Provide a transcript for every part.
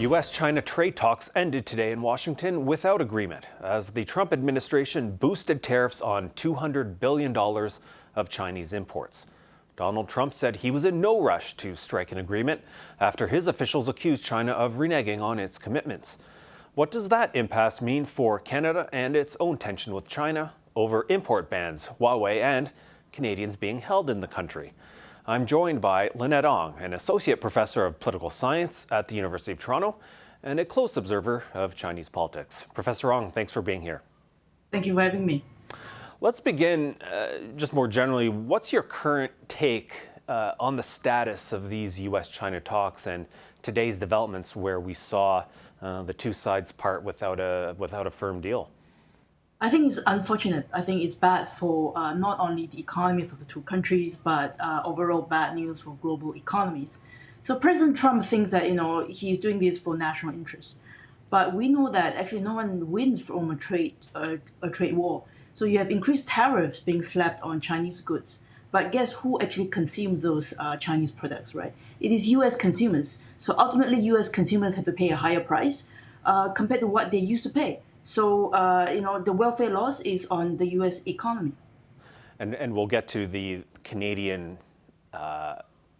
U.S.-China trade talks ended today in Washington without agreement as the Trump administration boosted tariffs on $200 billion of Chinese imports. Donald Trump said he was in no rush to strike an agreement after his officials accused China of reneging on its commitments. What does that impasse mean for Canada and its own tension with China over import bans, Huawei, and Canadians being held in the country? I'm joined by Lynette, an associate professor of political science at the University of Toronto and a close observer of Chinese politics. Professor Ong, thanks for being here. Thank you for having me. Let's begin just more generally. What's your current take on the status of these U.S.-China talks and today's developments where we saw the two sides part without a firm deal? I think it's unfortunate. I think it's bad for not only the economies of the two countries, but overall bad news for global economies. So President Trump thinks that he's doing this for national interest, but we know that actually no one wins from a trade war. So you have increased tariffs being slapped on Chinese goods, but guess who actually consumes those Chinese products, right? It is U.S. consumers. So ultimately, U.S. consumers have to pay a higher price compared to what they used to pay. So, the welfare loss is on the U.S. economy. And we'll get to the Canadian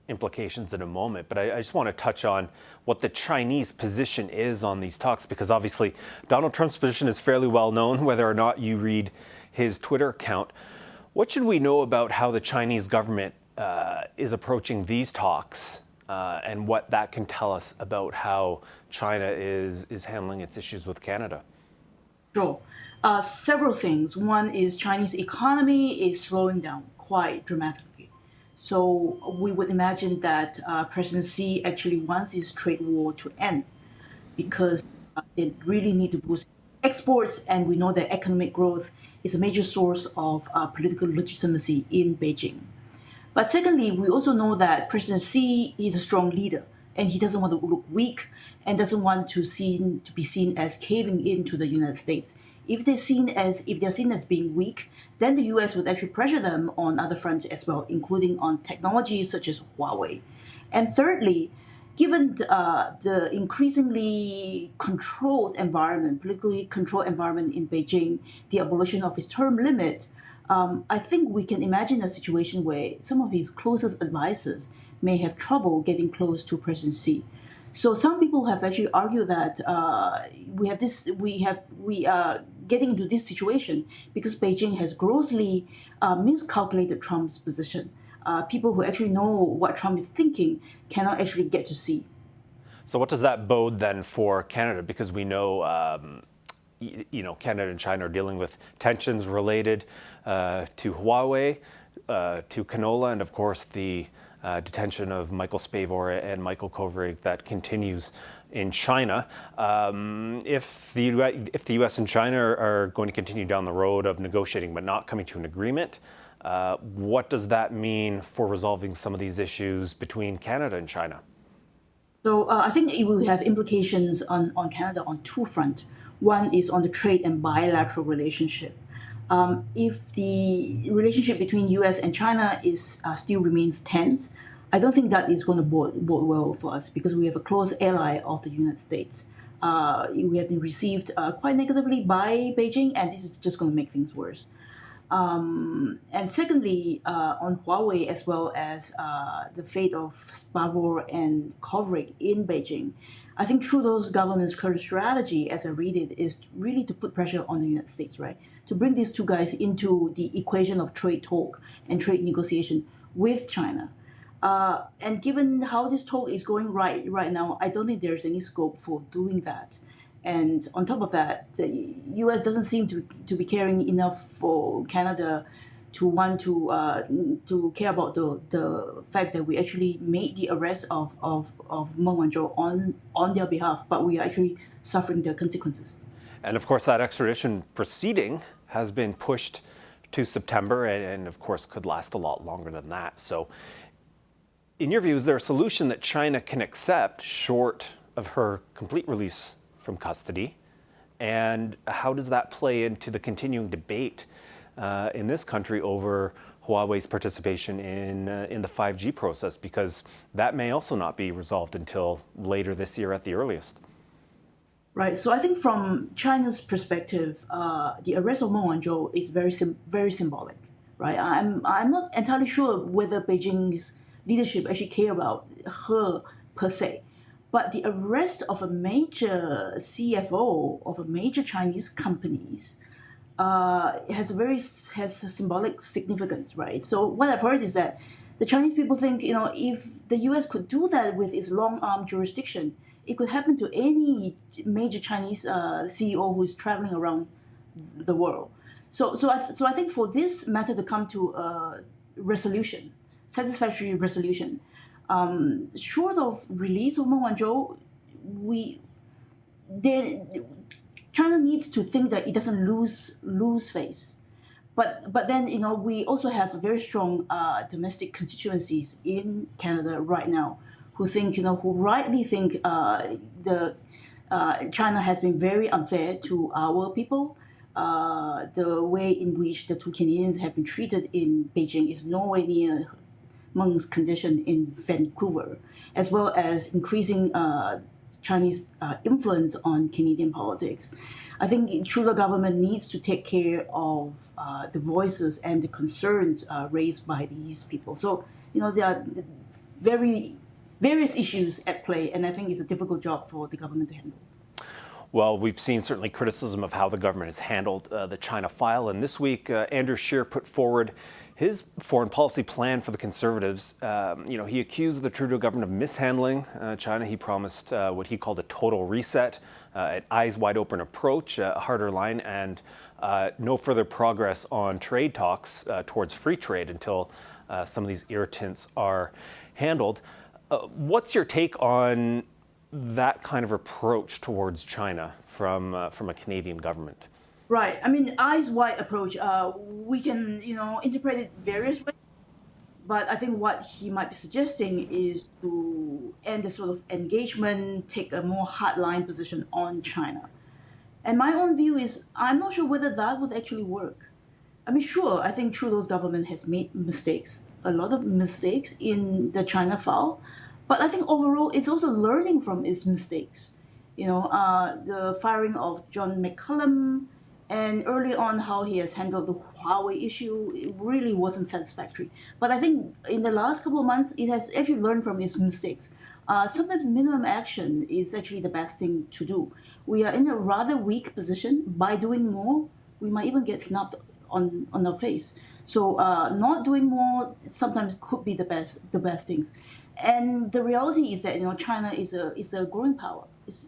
implications in a moment, but I just want to touch on what the Chinese position is on these talks, because obviously Donald Trump's position is fairly well known, whether or not you read his Twitter account. What should we know about how the Chinese government is approaching these talks and what that can tell us about how China is handling its issues with Canada? Sure. Several things. One is Chinese economy is slowing down quite dramatically. So we would imagine that President Xi actually wants this trade war to end because they really need to boost exports, and we know that economic growth is a major source of political legitimacy in Beijing. But secondly, we also know that President Xi is a strong leader, and he doesn't want to look weak and doesn't want to be seen as caving in to the United States. If they're seen as being weak, then the U.S. would actually pressure them on other fronts as well, including on technologies such as Huawei. And thirdly, given the increasingly politically controlled environment in Beijing, the abolition of his term limit, I think we can imagine a situation where some of his closest advisors may have trouble getting close to President Xi. So some people have actually argued that we are getting into this situation because Beijing has grossly miscalculated Trump's position. People who actually know what Trump is thinking cannot actually get to see. So what does that bode then for Canada? Because we know, Canada and China are dealing with tensions related to Huawei, to canola, and of course the detention of Michael Spavor and Michael Kovrig that continues in China. If the U.S. and China are going to continue down the road of negotiating but not coming to an agreement, what does that mean for resolving some of these issues between Canada and China? So I think it will have implications on Canada on two fronts. One is on the trade and bilateral relationship. If the relationship between U.S. and China still remains tense, I don't think that is going to bode well for us because we have a close ally of the United States. We have been received quite negatively by Beijing, and this is just going to make things worse. And secondly, on Huawei as well as the fate of Spavor and Kovrig in Beijing, I think Trudeau's government's current strategy, as I read it, is really to put pressure on the United States, right? To bring these two guys into the equation of trade talk and trade negotiation with China. And given how this talk is going right now, I don't think there's any scope for doing that. And on top of that, the U.S. doesn't seem to be caring enough for Canada to want to care about the fact that we actually made the arrest of Meng Wanzhou on their behalf, but we are actually suffering the consequences. And of course, that extradition proceeding has been pushed to September and of course could last a lot longer than that. So in your view, is there a solution that China can accept short of her complete release from custody? And how does that play into the continuing debate in this country over Huawei's participation in the 5G process? Because that may also not be resolved until later this year at the earliest. Right. So I think from China's perspective, the arrest of Meng Wanzhou is very symbolic, right? I'm not entirely sure whether Beijing's leadership actually care about her per se, but the arrest of a major CFO of a major Chinese companies has a symbolic significance, right? So what I've heard is that the Chinese people think, if the U.S. could do that with its long arm jurisdiction, it could happen to any major Chinese CEO who is traveling around the world. So I think for this matter to come to a resolution, satisfactory resolution, short of release of Meng Wanzhou, there China needs to think that it doesn't lose face. But then we also have very strong domestic constituencies in Canada right now who rightly think the China has been very unfair to our people. The way in which the two Canadians have been treated in Beijing is nowhere near Meng's condition in Vancouver, as well as increasing Chinese influence on Canadian politics. I think Trudeau government needs to take care of the voices and the concerns raised by these people. So, there are various issues at play, and I think it's a difficult job for the government to handle. Well, we've seen certainly criticism of how the government has handled the China file. And this week, Andrew Scheer put forward his foreign policy plan for the Conservatives. He accused the Trudeau government of mishandling China. He promised what he called a total reset, an eyes wide open approach, a harder line, and no further progress on trade talks towards free trade until some of these irritants are handled. What's your take on that kind of approach towards China from a Canadian government? Right. I mean, eyes wide approach. We can interpret it various ways, but I think what he might be suggesting is to end the sort of engagement, take a more hardline position on China. And my own view is I'm not sure whether that would actually work. I mean, sure, I think Trudeau's government has made mistakes, a lot of mistakes in the China file. But I think overall, it's also learning from its mistakes. The firing of John McCallum, and early on how he has handled the Huawei issue, it really wasn't satisfactory. But I think in the last couple of months, it has actually learned from its mistakes. Sometimes minimum action is actually the best thing to do. We are in a rather weak position. By doing more, we might even get snapped on our face. So not doing more sometimes could be the best things. And the reality is that China is a growing power.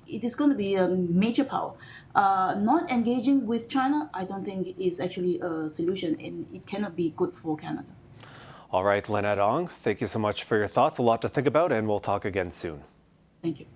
It is going to be a major power. Not engaging with China, I don't think is actually a solution, and it cannot be good for Canada. All right, Lynette Ong, thank you so much for your thoughts. A lot to think about, and we'll talk again soon. Thank you.